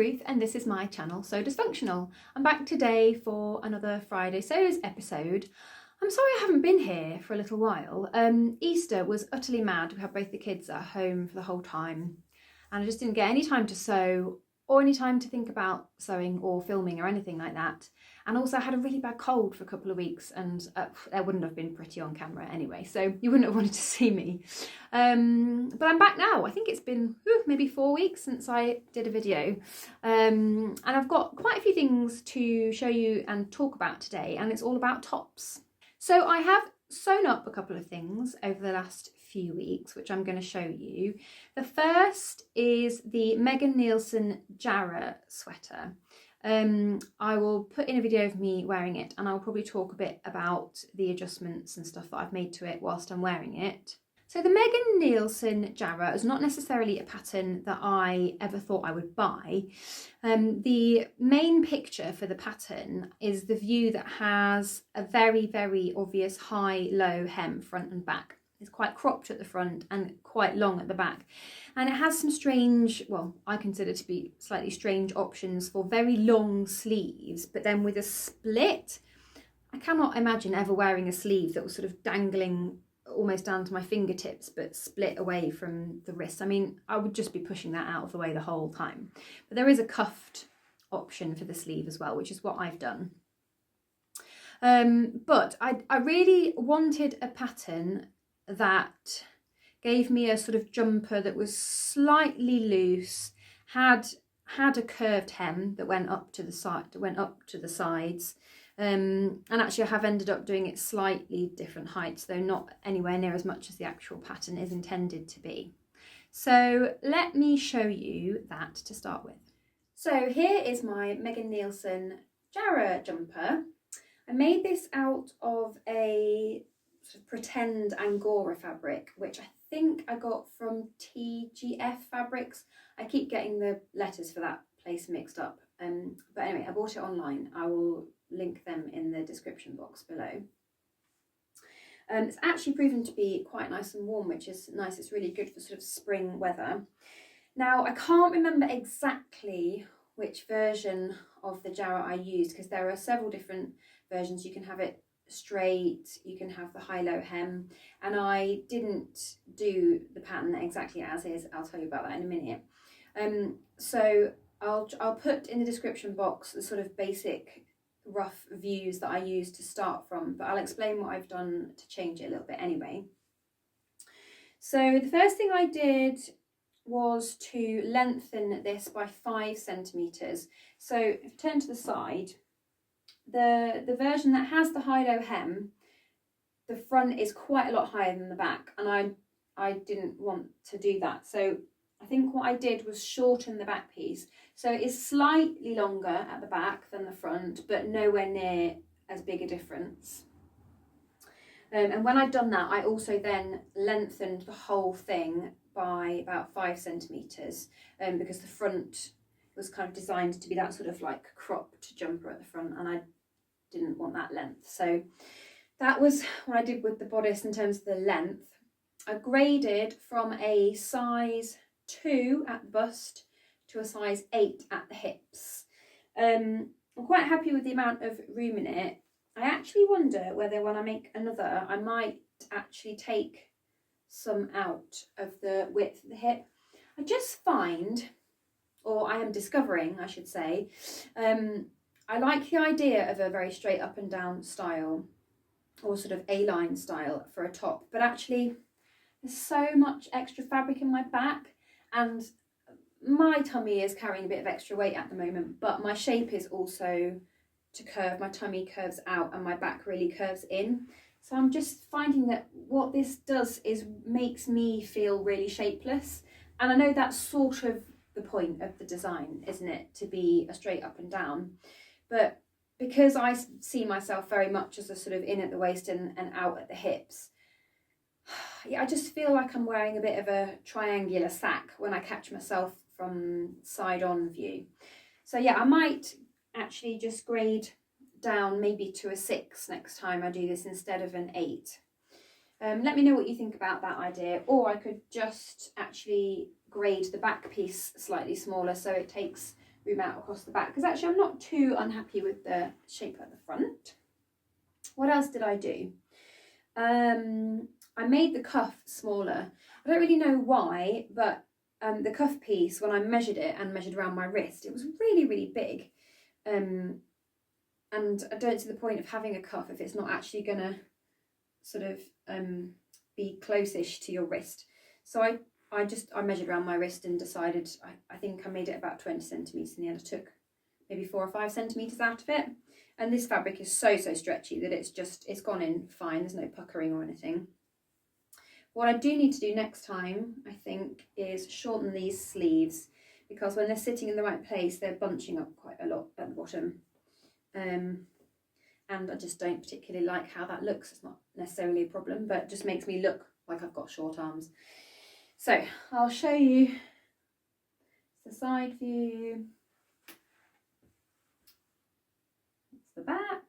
Ruth and this is my channel, So Dysfunctional. I'm back today for another Friday Sews episode. I'm sorry I haven't been here for a little while. Easter was utterly mad. We had both the kids at home for the whole time and I just didn't get any time to sew or any time to think about sewing or filming or anything like that. And also I had a really bad cold for a couple of weeks and that wouldn't have been pretty on camera anyway, so you wouldn't have wanted to see me. But I'm back now. I think it's been maybe 4 weeks since I did a video. And I've got quite a few things to show you and talk about today, and it's all about tops. So I have sewn up a couple of things over the last few weeks, which I'm going to show you. The first is the Nielsen Jarrah sweater. I will put in a video of me wearing it and I'll probably talk a bit about the adjustments and stuff that I've made to it whilst I'm wearing it. So the Nielsen Jarrah is not necessarily a pattern that I ever thought I would buy. The main picture for the pattern is the view that has a very, very obvious high-low hem front and back. It's quite cropped at the front and quite long at the back. And it has some strange, well, I consider to be slightly strange options for very long sleeves, but then with a split. I cannot imagine ever wearing a sleeve that was sort of dangling almost down to my fingertips, but split away from the wrist. I mean, I would just be pushing that out of the way the whole time. But there is a cuffed option for the sleeve as well, which is what I've done. But I really wanted a pattern that gave me a sort of jumper that was slightly loose, had a curved hem that went up to the sides. And actually I have ended up doing it slightly different heights, though not anywhere near as much as the actual pattern is intended to be. So let me show you that to start with. So here is my Nielsen Jarrah jumper. I made this out of a sort of pretend Angora fabric, which I think I got from TGF Fabrics. I keep getting the letters for that place mixed up. But anyway, I bought it online. I will link them in the description box below. It's actually proven to be quite nice and warm, which is nice. It's really good for sort of spring weather. Now, I can't remember exactly which version of the Jarrah I used, because there are several different versions. You can have it straight, you can have the high-low hem, and I didn't do the pattern exactly as is. I'll tell you about that in a minute. So I'll put in the description box the sort of basic rough views that I used to start from, but I'll explain what I've done to change it a little bit anyway. So the first thing I did was to lengthen this by 5 centimetres. So if you turn to the side, the version that has the high-low hem, the front is quite a lot higher than the back, and I didn't want to do that. So I think what I did was shorten the back piece. So it is slightly longer at the back than the front, but nowhere near as big a difference. And when I'd done that, I also then lengthened the whole thing by about 5 centimetres, because the front was kind of designed to be that sort of like cropped jumper at the front, and I didn't want that length. So that was what I did with the bodice in terms of the length. I graded from a size 2 at the bust to a size 8 at the hips. I'm quite happy with the amount of room in it. I actually wonder whether when I make another, I might actually take some out of the width of the hip. I just find, or I am discovering, I should say, I like the idea of a very straight up and down style, or sort of A-line style for a top, but actually there's so much extra fabric in my back, and my tummy is carrying a bit of extra weight at the moment, but my shape is also to curve. My tummy curves out and my back really curves in. So I'm just finding that what this does is makes me feel really shapeless. And I know that's sort of the point of the design, isn't it? To be a straight up and down. But because I see myself very much as a sort of in at the waist and out at the hips, yeah, I just feel like I'm wearing a bit of a triangular sack when I catch myself from side on view. So yeah, I might actually just grade down maybe to a 6 next time I do this instead of an 8. Let me know what you think about that idea, or I could just actually grade the back piece slightly smaller so it takes ream out across the back, because actually I'm not too unhappy with the shape at the front. What else did I do? I made the cuff smaller. I don't really know why, but the cuff piece, when I measured it and measured around my wrist, it was really, really big. And I don't see the point of having a cuff if it's not actually going to sort of be close-ish to your wrist. So I measured around my wrist and decided, I think I made it about 20 centimetres in the end. I took maybe 4 or 5 centimetres out of it. And this fabric is so stretchy that it's gone in fine. There's no puckering or anything. What I do need to do next time, I think, is shorten these sleeves, because when they're sitting in the right place, they're bunching up quite a lot at the bottom. And I just don't particularly like how that looks. It's not necessarily a problem, but it just makes me look like I've got short arms. So I'll show you the side view. It's the back.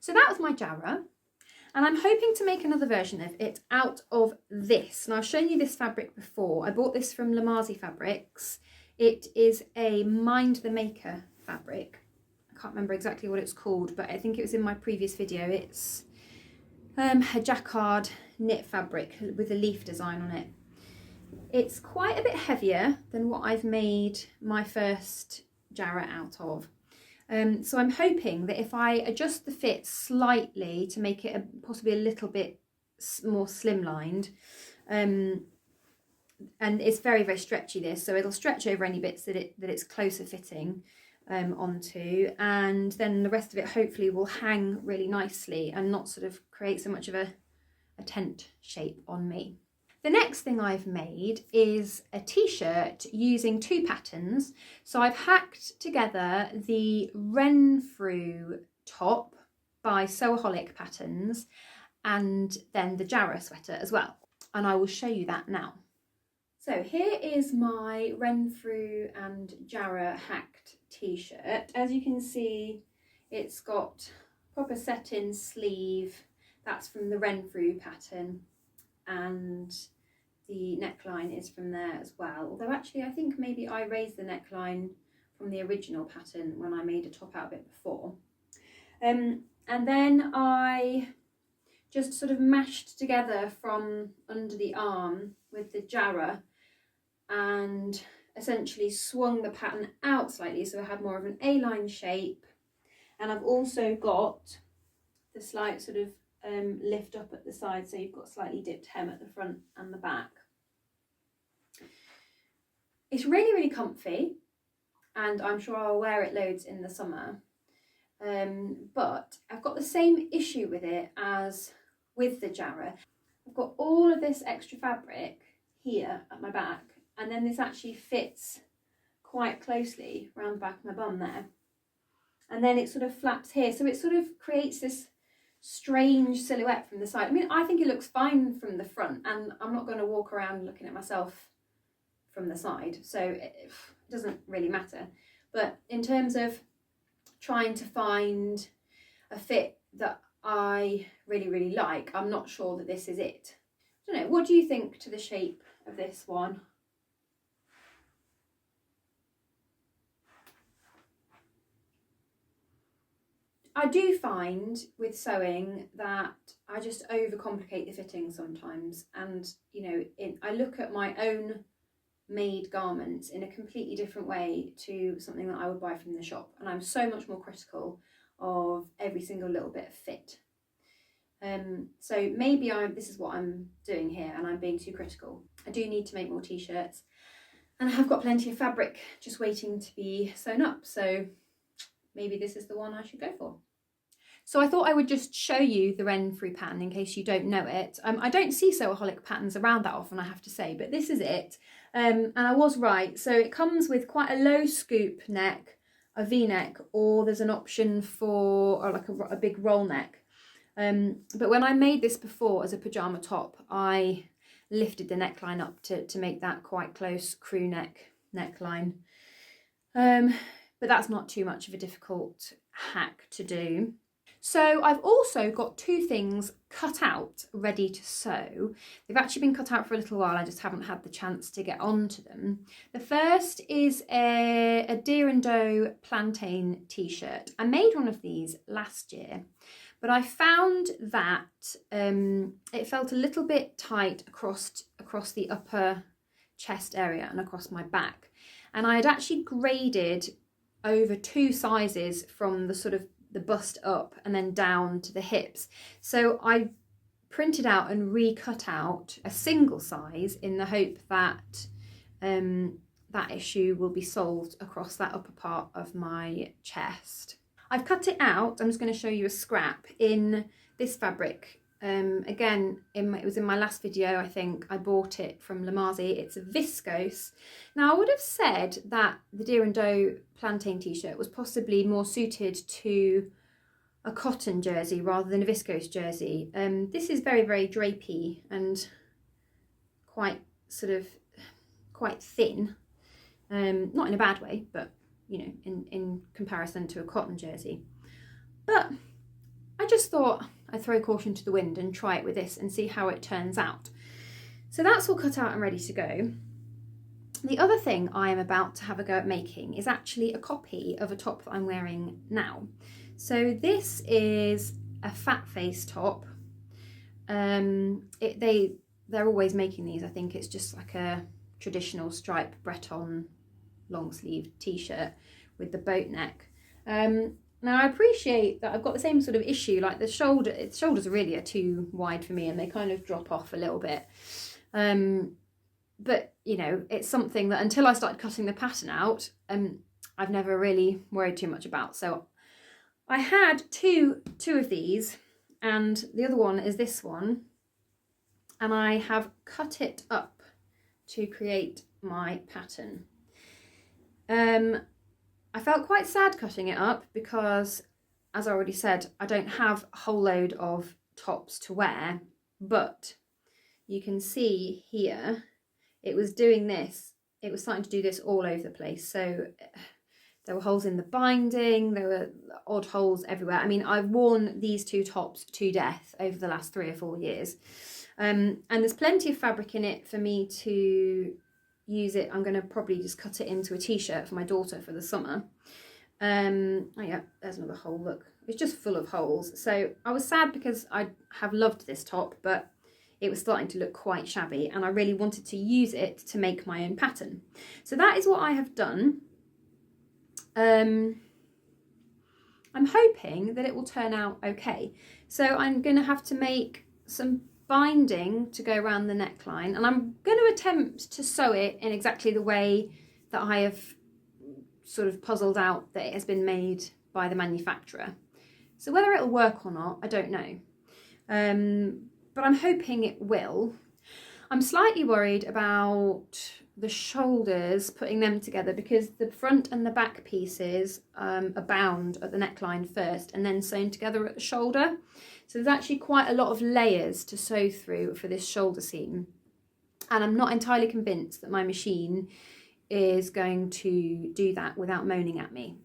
So that was my Jarrah, and I'm hoping to make another version of it out of this. And I've shown you this fabric before. I bought this from Lamazi Fabrics. It is a Mind the Maker fabric. I can't remember exactly what it's called, but I think it was in my previous video. It's a jacquard knit fabric with a leaf design on it. It's quite a bit heavier than what I've made my first Jarrah out of. So I'm hoping that if I adjust the fit slightly to make it possibly a little bit more slimlined, and it's very, very stretchy this, so it'll stretch over any bits that it's closer fitting onto, and then the rest of it hopefully will hang really nicely and not sort of create so much of a tent shape on me. The next thing I've made is a t-shirt using 2 patterns. So I've hacked together the Renfrew top by Sewaholic Patterns and then the Jarrah sweater as well. And I will show you that now. So here is my Renfrew and Jarrah hacked t-shirt. As you can see, it's got proper set-in sleeve. That's from the Renfrew pattern. And the neckline is from there as well. Although actually I think maybe I raised the neckline from the original pattern when I made a top out of it before. And then I just sort of mashed together from under the arm with the Jarrah and essentially swung the pattern out slightly so I had more of an A-line shape. And I've also got the slight sort of lift up at the side, so you've got slightly dipped hem at the front and the back. It's really, really comfy, and I'm sure I'll wear it loads in the summer. But I've got the same issue with it as with the Jarrah. I've got all of this extra fabric here at my back, and then this actually fits quite closely around the back of my bum there. And then it sort of flaps here, so it sort of creates this strange silhouette from the side. I mean, I think it looks fine from the front, and I'm not going to walk around looking at myself from the side, so it doesn't really matter. But in terms of trying to find a fit that I really, really like, I'm not sure that this is it. I don't know, what do you think to the shape of this one? I do find with sewing that I just overcomplicate the fitting sometimes, and you know, I look at my own made garments in a completely different way to something that I would buy from the shop, and I'm so much more critical of every single little bit of fit. So maybe this is what I'm doing here, and I'm being too critical. I do need to make more t-shirts, and I have got plenty of fabric just waiting to be sewn up, so maybe this is the one I should go for. So I thought I would just show you the Renfrew pattern in case you don't know it. I don't see Sewaholic patterns around that often, I have to say, but this is it. And I was right. So it comes with quite a low scoop neck, a V-neck, or there's an option for like a big roll neck. But when I made this before as a pyjama top, I lifted the neckline up to make that quite close crew neckline. But that's not too much of a difficult hack to do. So I've also got two things cut out ready to sew. They've actually been cut out for a little while, I just haven't had the chance to get onto them. The first is a Deer and Doe plantain t-shirt. I made one of these last year, but I found that it felt a little bit tight across the upper chest area and across my back. And I had actually graded over 2 sizes from the sort of the bust up and then down to the hips. So I printed out and recut out a single size in the hope that that issue will be solved across that upper part of my chest. I've cut it out. I'm just going to show you a scrap in this fabric. Again, it was in my last video, I think. I bought it from Lamazi. It's a viscose. Now, I would have said that the Deer and Doe plantain t-shirt was possibly more suited to a cotton jersey rather than a viscose jersey. This is very, very drapey and quite thin. Not in a bad way, but you know, in comparison to a cotton jersey. But I just thought I'd throw caution to the wind and try it with this and see how it turns out. So that's all cut out and ready to go. The other thing I am about to have a go at making is actually a copy of a top that I'm wearing now. So this is a fat face top. They're always making these. I think it's just like a traditional stripe Breton long sleeve t-shirt with the boat neck. Now I appreciate that I've got the same sort of issue, like the shoulders really are too wide for me and they kind of drop off a little bit. But you know, it's something that until I started cutting the pattern out, I've never really worried too much about. So I had two of these, and the other one is this one, and I have cut it up to create my pattern. I felt quite sad cutting it up because, as I already said, I don't have a whole load of tops to wear, but you can see here it was doing this. It was starting to do this all over the place. So there were holes in the binding, there were odd holes everywhere. I mean, I've worn these 2 tops to death over the last 3 or 4 years. And there's plenty of fabric in it for me to use it. I'm going to probably just cut it into a t-shirt for my daughter for the summer. Oh yeah, there's another hole, look. It's just full of holes. So I was sad because I have loved this top, but it was starting to look quite shabby and I really wanted to use it to make my own pattern. So that is what I have done. I'm hoping that it will turn out okay. So I'm going to have to make some binding to go around the neckline, and I'm going to attempt to sew it in exactly the way that I have sort of puzzled out that it has been made by the manufacturer. So whether it'll work or not, I don't know. But I'm hoping it will. I'm slightly worried about the shoulders, putting them together, because the front and the back pieces are bound at the neckline first and then sewn together at the shoulder. So there's actually quite a lot of layers to sew through for this shoulder seam. And I'm not entirely convinced that my machine is going to do that without moaning at me.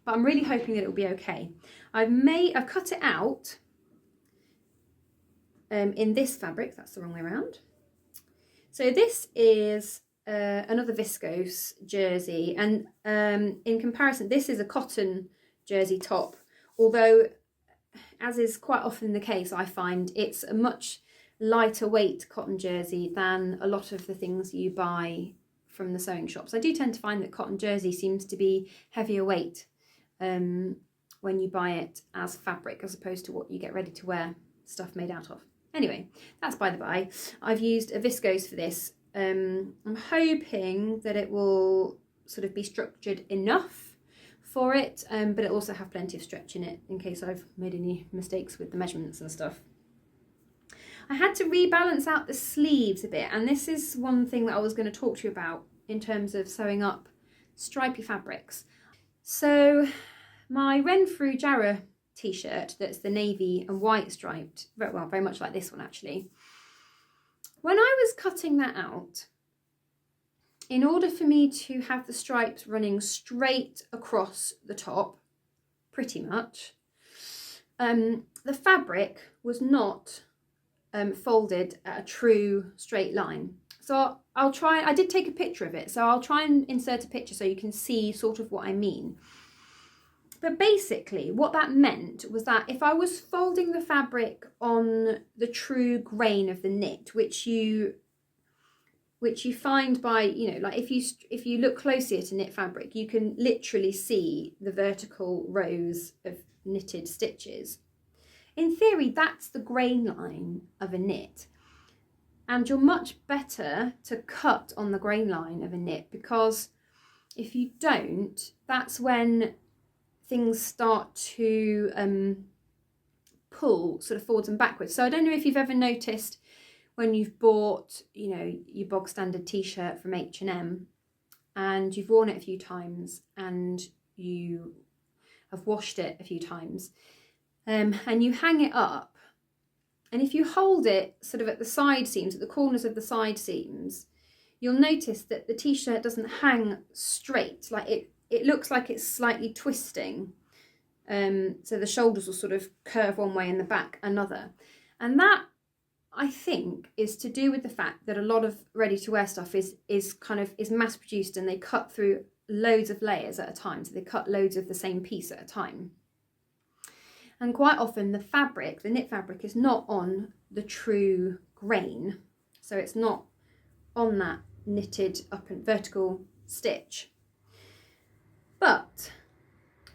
But I'm really hoping that it'll be okay. I've cut it out in this fabric. That's the wrong way around. So this is another viscose jersey, and in comparison, this is a cotton jersey top, although, as is quite often the case, I find it's a much lighter weight cotton jersey than a lot of the things you buy from the sewing shops. I do tend to find that cotton jersey seems to be heavier weight when you buy it as fabric as opposed to what you get ready to wear stuff made out of. Anyway, that's by the by. I've used a viscose for this. I'm hoping that it will sort of be structured enough for it, but it'll also have plenty of stretch in it in case I've made any mistakes with the measurements and stuff. I had to rebalance out the sleeves a bit, and this is one thing that I was going to talk to you about in terms of sewing up stripy fabrics. So my Ren and Jarrah t-shirt, that's the navy and white striped, well, very much like this one actually. When I was cutting that out, in order for me to have the stripes running straight across the top, pretty much, the fabric was not folded at a true straight line. So I'll try, I did take a picture of it, so I'll try and insert a picture so you can see sort of what I mean. But basically what that meant was that if I was folding the fabric on the true grain of the knit, which you find by, you know, like if you look closely at a knit fabric, you can literally see the vertical rows of knitted stitches. In theory, that's the grain line of a knit. And you're much better to cut on the grain line of a knit, because if you don't, that's when things start to pull sort of forwards and backwards. So I don't know if you've ever noticed when you've bought, you know, your bog standard t-shirt from H&M and you've worn it a few times and you have washed it a few times, and you hang it up, and if you hold it sort of at the side seams, at the corners of the side seams, you'll notice that the t-shirt doesn't hang straight, like it looks like it's slightly twisting. So the shoulders will sort of curve one way and the back another. And that, I think, is to do with the fact that a lot of ready-to-wear stuff is mass produced, and they cut through loads of layers at a time. So they cut loads of the same piece at a time. And quite often the fabric, the knit fabric, is not on the true grain. So it's not on that knitted up and vertical stitch. But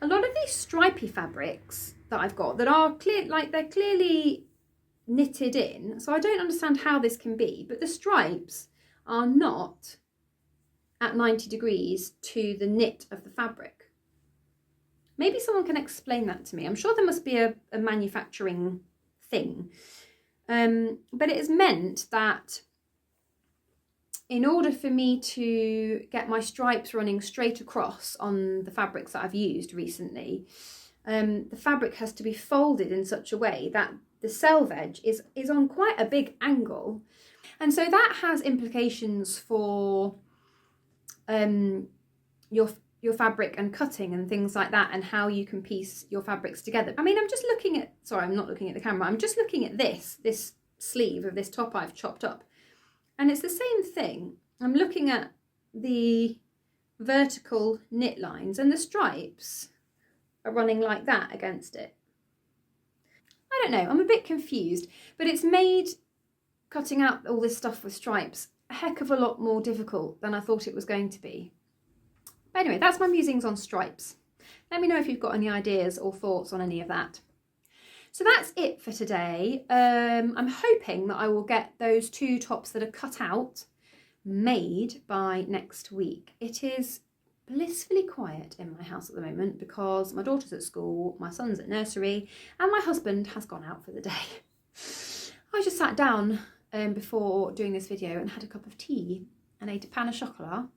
a lot of these stripy fabrics that I've got that are clear, like they're clearly knitted in, so I don't understand how this can be, but the stripes are not at 90 degrees to the knit of the fabric. Maybe someone can explain that to me. I'm sure there must be a manufacturing thing, but it has meant that in order for me to get my stripes running straight across on the fabrics that I've used recently, the fabric has to be folded in such a way that the selve edge is on quite a big angle. And so that has implications for your fabric and cutting and things like that, and how you can piece your fabrics together. I mean, I'm just looking at, sorry, I'm not looking at the camera, I'm just looking at this sleeve of this top I've chopped up. And it's the same thing. I'm looking at the vertical knit lines, and the stripes are running like that against it. I don't know, I'm a bit confused, but it's made cutting out all this stuff with stripes a heck of a lot more difficult than I thought it was going to be. But anyway, that's my musings on stripes. Let me know if you've got any ideas or thoughts on any of that. So that's it for today. I'm hoping that I will get those 2 tops that are cut out made by next week. It is blissfully quiet in my house at the moment because my daughter's at school, my son's at nursery, and my husband has gone out for the day. I just sat down before doing this video and had a cup of tea and ate a pain au chocolat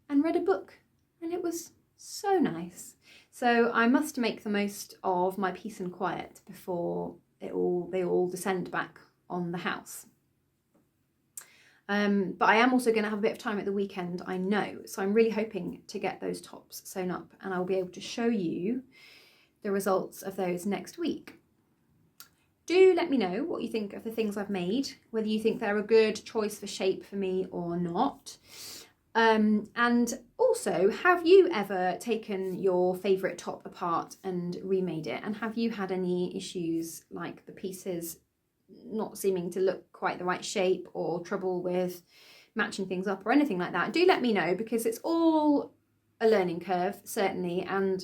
and read a book, and it was so nice. So I must make the most of my peace and quiet before they all descend back on the house. But I am also going to have a bit of time at the weekend, I know, so I'm really hoping to get those tops sewn up, and I'll be able to show you the results of those next week. Do let me know what you think of the things I've made, whether you think they're a good choice for shape for me or not. And also, have you ever taken your favourite top apart and remade it? And have you had any issues like the pieces not seeming to look quite the right shape, or trouble with matching things up or anything like that? Do let me know, because it's all a learning curve, certainly, and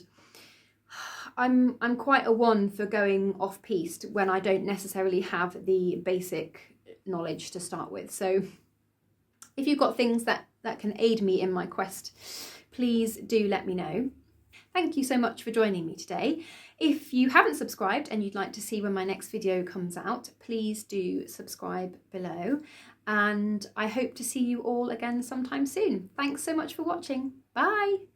I'm quite a one for going off-piste when I don't necessarily have the basic knowledge to start with. So if you've got things that can aid me in my quest, please do let me know. Thank you so much for joining me today. If you haven't subscribed and you'd like to see when my next video comes out, please do subscribe below, and I hope to see you all again sometime soon. Thanks so much for watching. Bye!